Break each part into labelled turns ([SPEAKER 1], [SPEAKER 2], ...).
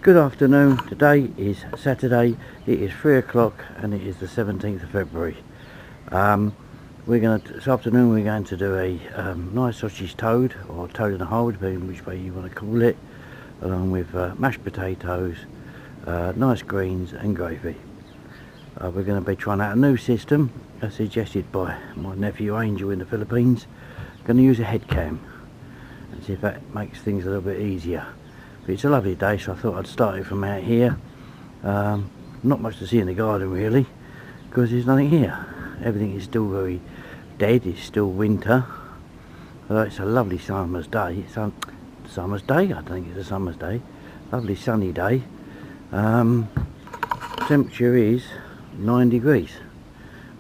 [SPEAKER 1] Good afternoon. Today is Saturday. It is 3 o'clock and it is the 17th of February. This afternoon we're going to do a nice sausage toad, or toad and a hole, depending which way you want to call it, along with mashed potatoes, nice greens and gravy. We're going to be trying out a new system as suggested by my nephew Angel in the Philippines. Going to use a head cam and see if that makes things a little bit easier. But it's a lovely day, so I thought I'd start it from out here. Not much to see in the garden really, because there's nothing here. Everything is still very dead. It's still winter. Although it's a lovely summer's day. Summer's day? I don't think it's a summer's day. Lovely sunny day. Temperature is 9 degrees.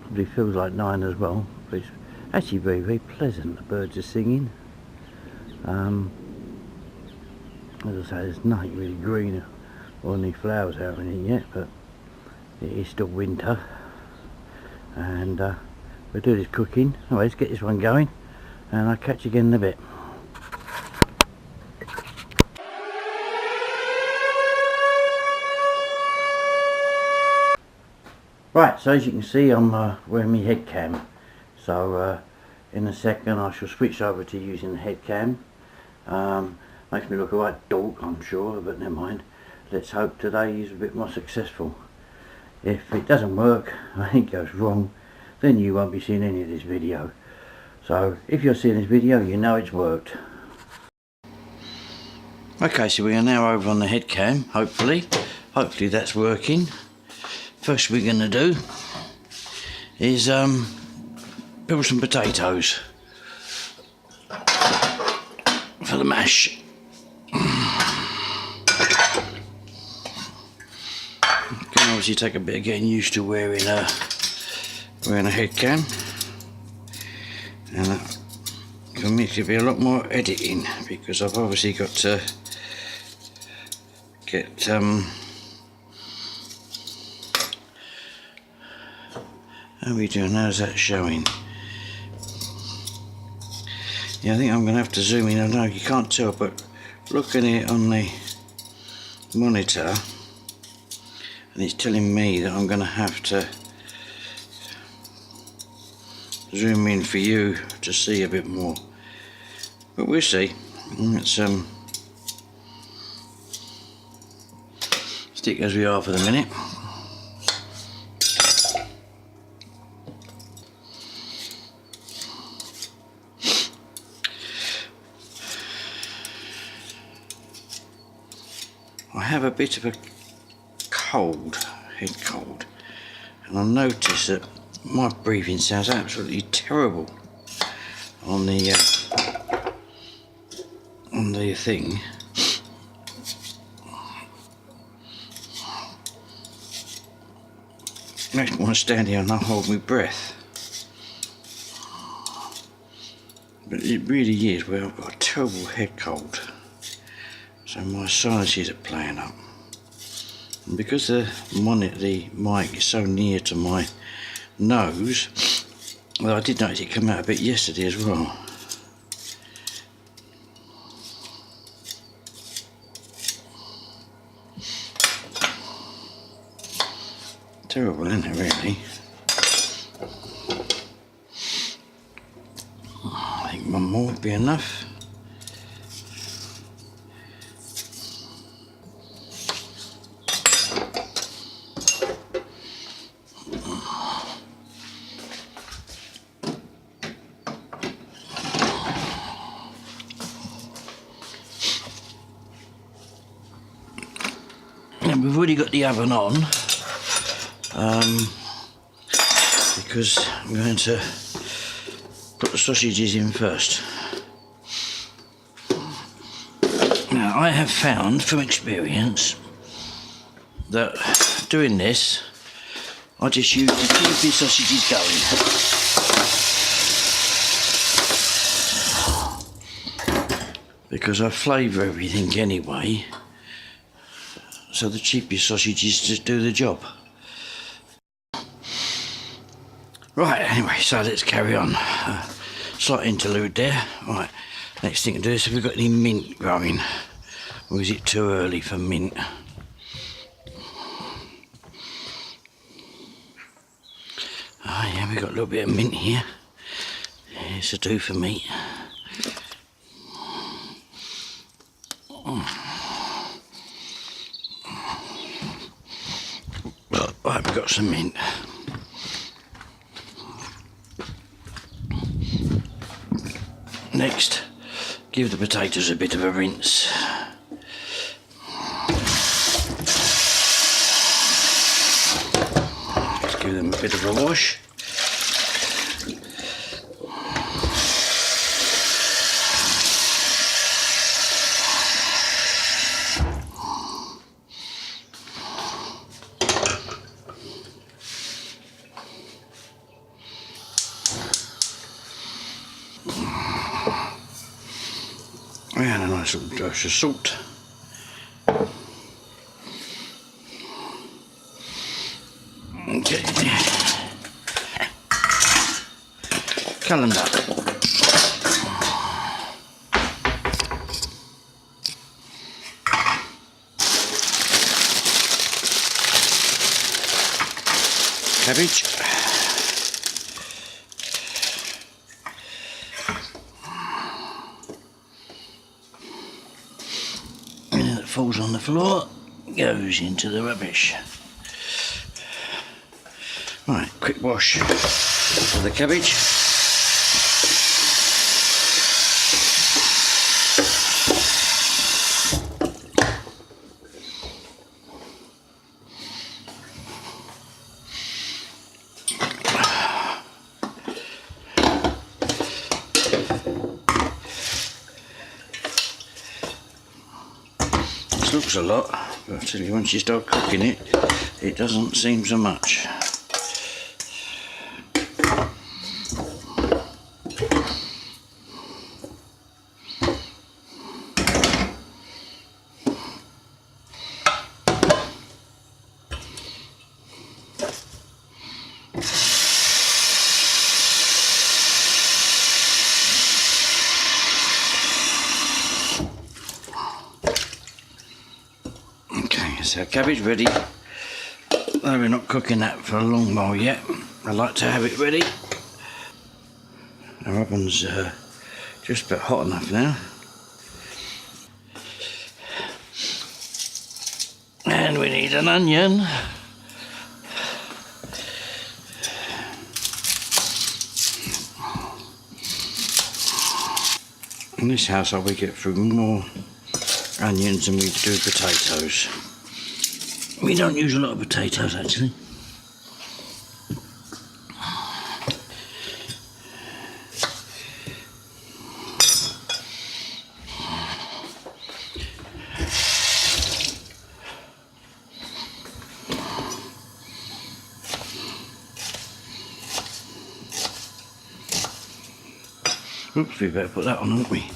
[SPEAKER 1] Probably feels like 9 as well, but it's actually very, very pleasant. The birds are singing. As I say, there's nothing really green or any flowers out in it yet, but it is still winter. And we'll do this cooking. Anyway, let's get this one going, and I'll catch you again in a bit. Right, so as you can see, I'm wearing my head cam. So in a second I shall switch over to using the head cam. Makes me look a right dork, I'm sure, but never mind. Let's hope today is a bit more successful. If it doesn't work, I think it goes wrong, then you won't be seeing any of this video. So if you're seeing this video, you know it's worked. Okay, so we are now over on the head cam, hopefully that's working. First we're going to do is peel some potatoes for the mash. Can obviously take a bit of getting used to wearing a head cam, and for me it could be a lot more editing, because I've obviously got to get how are we doing? How's that showing? Yeah, I think I'm going to have to zoom in. I know you can't tell, but looking at it on the monitor, and it's telling me that I'm going to have to zoom in for you to see a bit more. But we'll see. Let's stick as we are for the minute. I have a bit of a head cold, and I notice that my breathing sounds absolutely terrible on the thing. Makes me want to stand here and not hold my breath. But it really is where I've got a terrible head cold. So my sinuses are playing up, and because the mic is so near to my nose, well, I did notice it came out a bit yesterday as well. Terrible, isn't it, really? I think one more would be enough. And we've already got the oven on, because I'm going to put the sausages in first. Now, I have found from experience that doing this, I just use to keep the sausages going, because I flavour everything anyway. So the cheapest sausages just do the job. Right, anyway, so let's carry on. Slight interlude there. Right, next thing to do is, have we got any mint growing? Or is it too early for mint? Oh yeah, we've got a little bit of mint here. It's a do for me. Well, I've got some mint. Next, give the potatoes a bit of a rinse. Let's give them a bit of a wash. And a nice little dose of salt. Okay. Colander. Cabbage. Falls on the floor, goes into the rubbish. Right, quick wash of the cabbage. Looks a lot, but I tell you, once you start cooking it, it doesn't seem so much. So cabbage ready, though we're not cooking that for a long while yet. I like to have it ready. Our oven's just about hot enough now. And we need an onion. In this household we get through more onions than we do potatoes. We don't use a lot of potatoes actually. Oops, we better put that on, haven't we?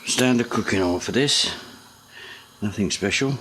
[SPEAKER 1] Standard cooking oil for this. Nothing special.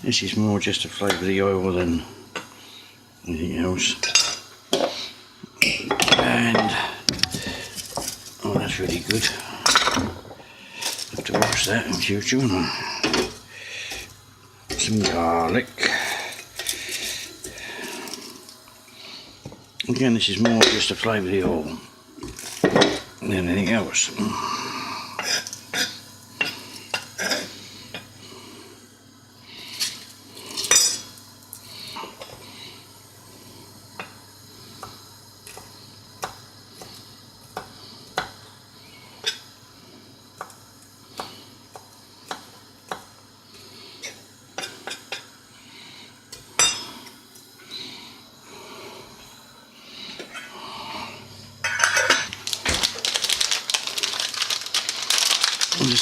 [SPEAKER 1] This is more just to flavour the oil than anything else. And oh, that's really good. Have to watch that in future, won't I? Some garlic. Again, this is more just to flavour the oil than anything else.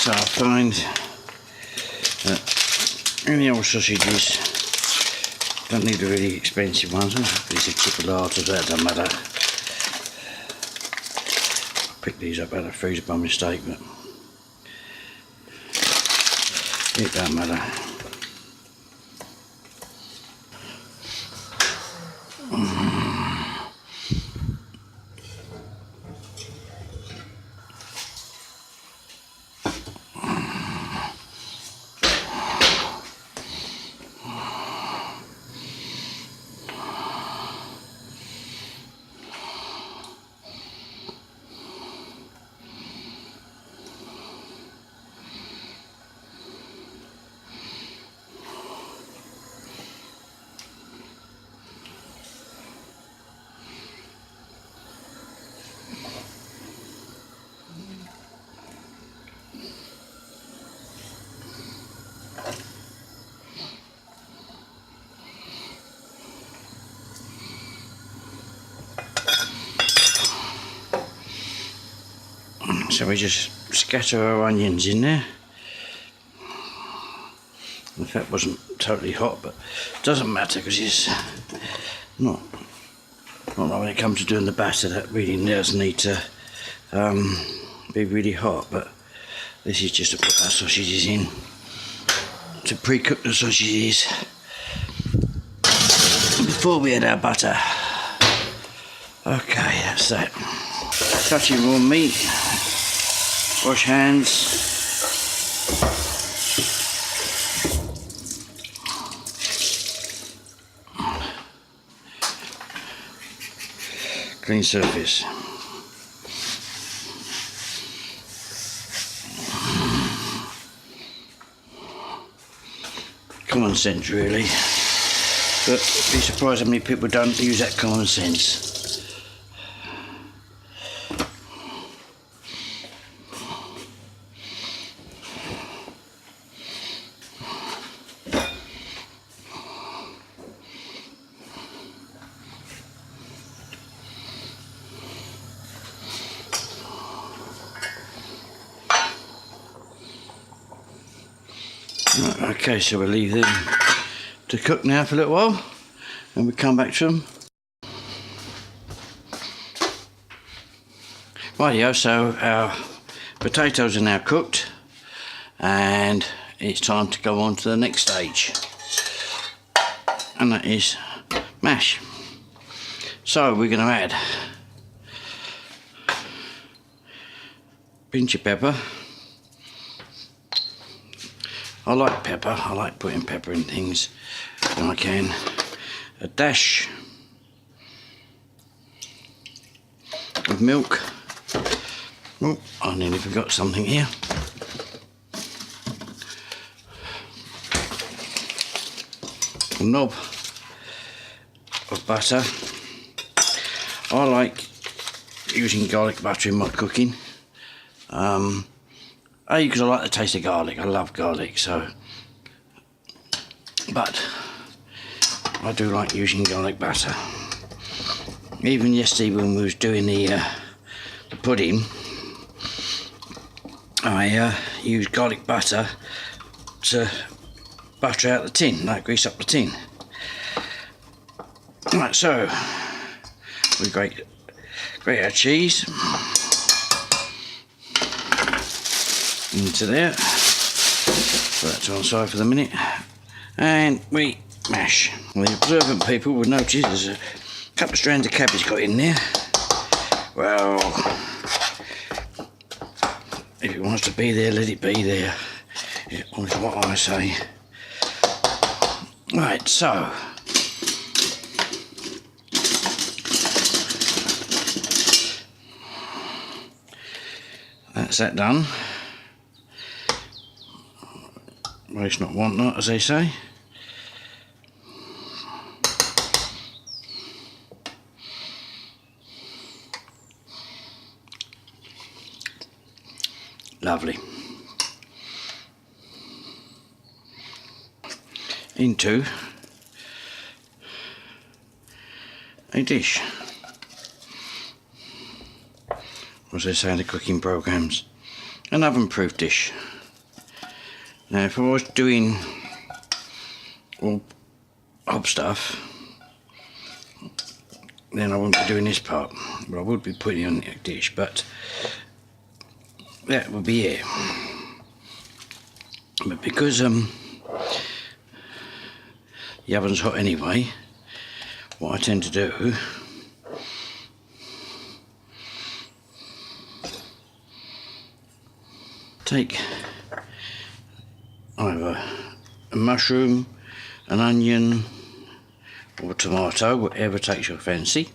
[SPEAKER 1] So I find that any old sausages, don't need the really expensive ones. These are chipolatas, that doesn't matter. I picked these up out of the freezer by mistake, but it don't matter. So we just scatter our onions in there. The fat wasn't totally hot, but it doesn't matter because it's not like when it comes to doing the batter that really does need to be really hot. But this is just to put our sausages in, to pre-cook the sausages before we add our butter. Okay, that's that. Touching raw meat. Wash hands. Clean surface. Common sense, really. But be surprised how many people don't use that common sense. Okay, so we'll leave them to cook now for a little while and we'll come back to them. Rightio, so our potatoes are now cooked and it's time to go on to the next stage, and that is mash. So we're going to add a pinch of pepper. I like pepper, I like putting pepper in things when I can. A dash of milk. Oh, I nearly forgot something here. A knob of butter. I like using garlic butter in my cooking. Because I like the taste of garlic. I love garlic, so. But I do like using garlic butter. Even yesterday when we was doing the pudding, I used garlic butter to butter out the tin, like grease up the tin. Right, so we grate our cheese into there, put that to one side for the minute, and we mash. Well, the observant people will notice there's a couple of strands of cabbage got in there. Well, if it wants to be there, let it be there, is what I say. Right, so that's that done. Waste not, want not, as they say. Lovely. Into a dish. As they say in the cooking programs, an oven-proof dish. Now if I was doing all hob stuff, then I wouldn't be doing this part, but I would be putting it on the dish, but that would be it. But because the oven's hot anyway, what I tend to do, take either a mushroom, an onion or a tomato, whatever takes your fancy.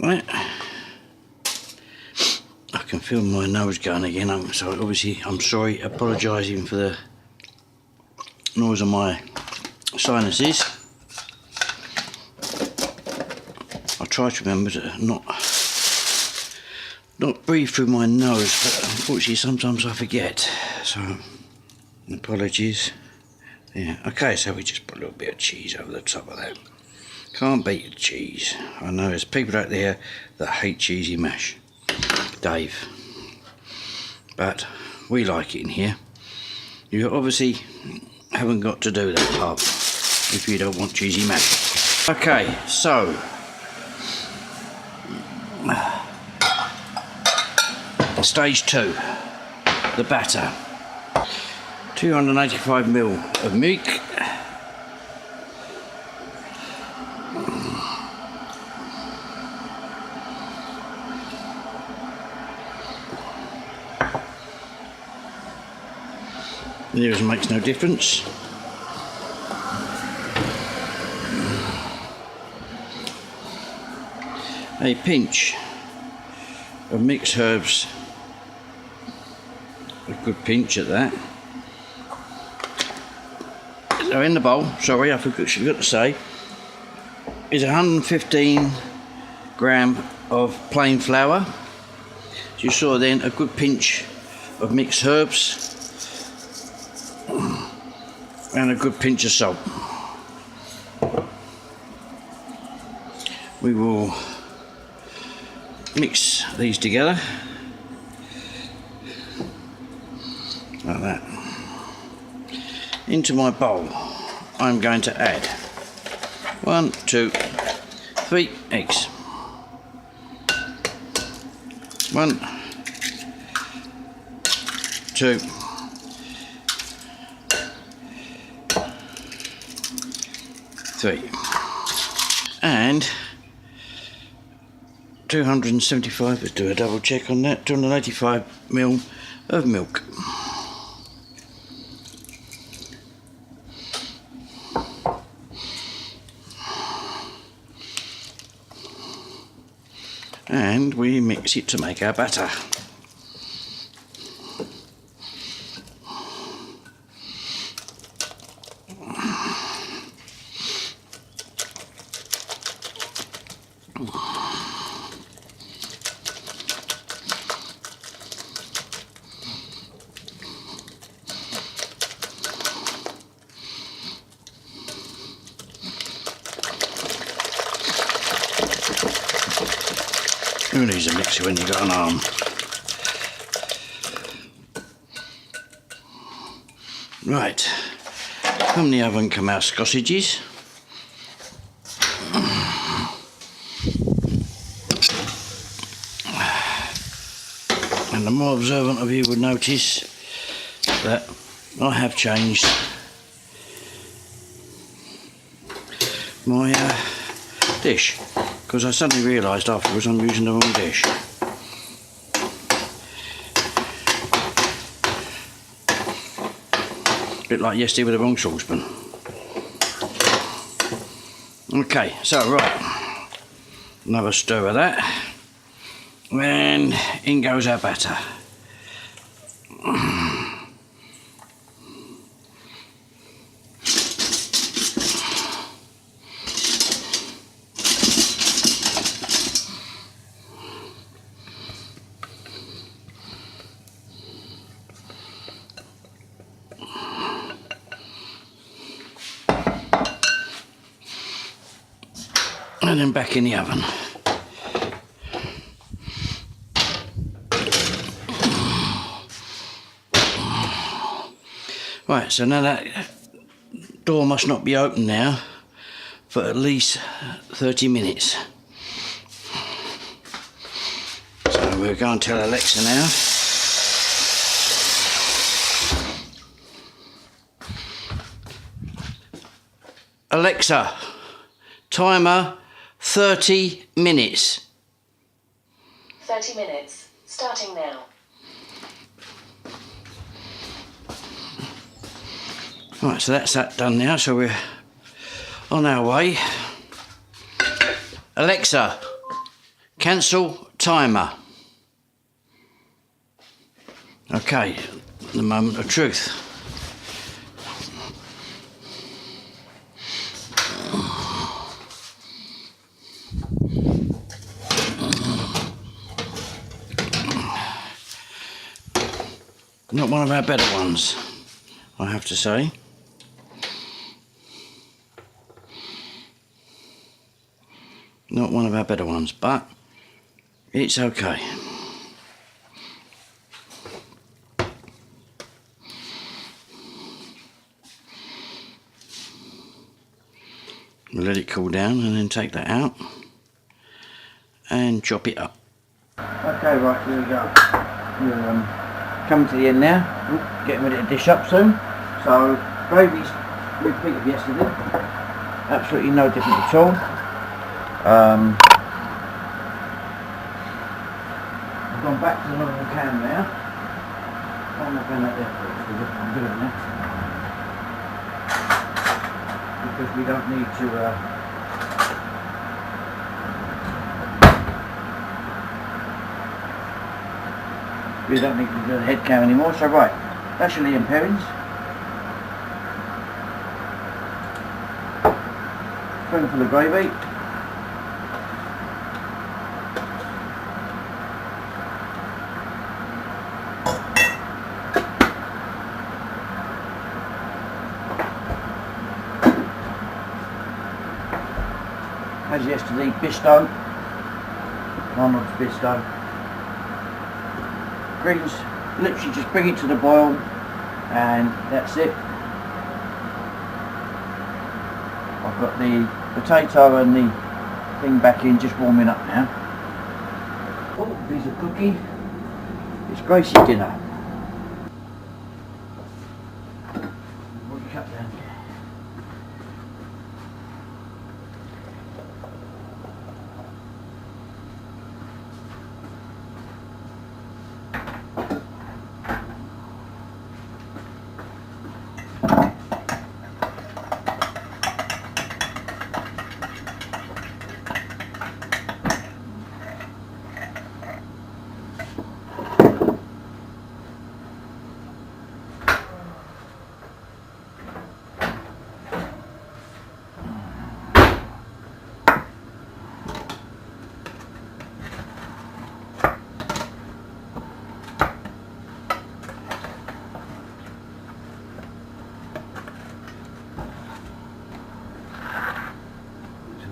[SPEAKER 1] Right. I can feel my nose going again, so obviously I'm sorry, apologising for the noise of my sinuses. I try to remember to not breathe through my nose, but unfortunately sometimes I forget, so apologies. Yeah, okay, so we just put a little bit of cheese over the top of that. Can't beat the cheese. I know there's people out there that hate cheesy mash, Dave, but we like it in here. You obviously haven't got to do that part if you don't want cheesy mash. Okay, so stage 2, the batter. 285ml of milk, Nears makes no difference. A pinch of mixed herbs, a good pinch at that. So in the bowl, sorry, I forgot to say, is 115 gram of plain flour. As you saw then, a good pinch of mixed herbs and a good pinch of salt. We will mix these together like that. Into my bowl I'm going to add 1, 2, 3 eggs. 1, 2, 3, and 275, let's do a double check on that, 285ml of milk. And we mix it to make our batter. Who needs a mixer when you've got an arm? Right, from the oven come our sausages. And the more observant of you would notice that I have changed my dish. because I suddenly realised afterwards I'm using the wrong dish. A bit like yesterday with the wrong saucepan. Okay, so right, another stir of that, and in goes our batter. And then back in the oven. Right, so now that door must not be open now for at least 30 minutes. So we're going to tell Alexa now. Alexa, timer 30 minutes.
[SPEAKER 2] 30 minutes, starting now.
[SPEAKER 1] Right, so that's that done now, so we're on our way. Alexa, cancel timer. Okay, the moment of truth. Not one of our better ones, I have to say. Not one of our better ones, but it's okay. We'll let it cool down and then take that out and chop it up. Okay, right, here we go. We're coming to the end now. Getting ready to dish up soon. So, gravy's repeat of yesterday. Absolutely no different at all. I've gone back to the normal can now. I'm not going to let that go. I'm doing that. Because we don't need to do the head cam anymore. So right, that's your Lea & Perrins. Spoonful of gravy. As yesterday, Bisto, Arnold's Bisto. Greens, literally just bring it to the boil and that's it. I've got the potato and the thing back in, just warming up now. Oh, piece of cookie. It's Gracie's dinner. What do you cut down?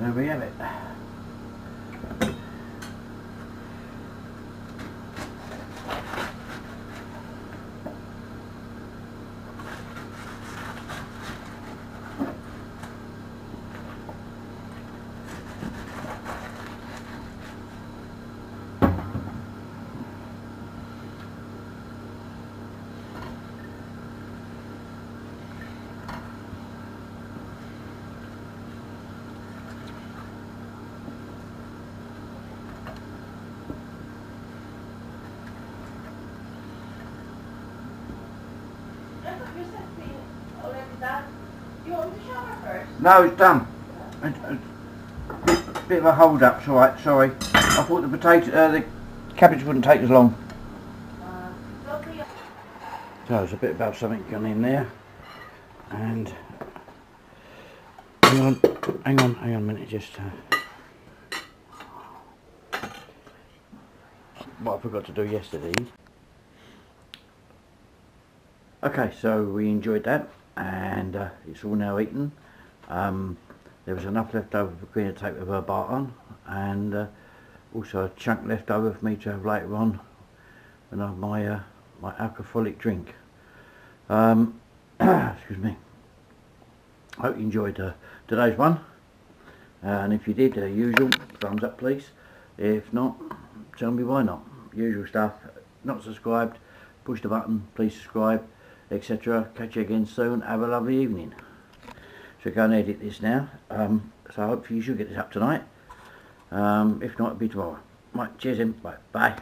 [SPEAKER 1] There we have it.
[SPEAKER 3] done. You want the shower first?
[SPEAKER 1] No, it's done. Bit of a hold up, alright, sorry. I thought the cabbage wouldn't take as long. So there's a bit about something gone in there. And hang on a minute, just what I forgot to do yesterday. Okay, so we enjoyed that, and it's all now eaten. There was enough left over for Queen to take with her bar on, and also a chunk left over for me to have later on when I have my my alcoholic drink. Excuse me. Hope you enjoyed today's one, and if you did, usual thumbs up please. If not, tell me why not. Usual stuff. Not subscribed, push the button, please subscribe, etc. Catch you again soon. Have a lovely evening. So go and edit this now. So hopefully you should get this up tonight. If not, it'll be tomorrow. Right, cheers in. Bye.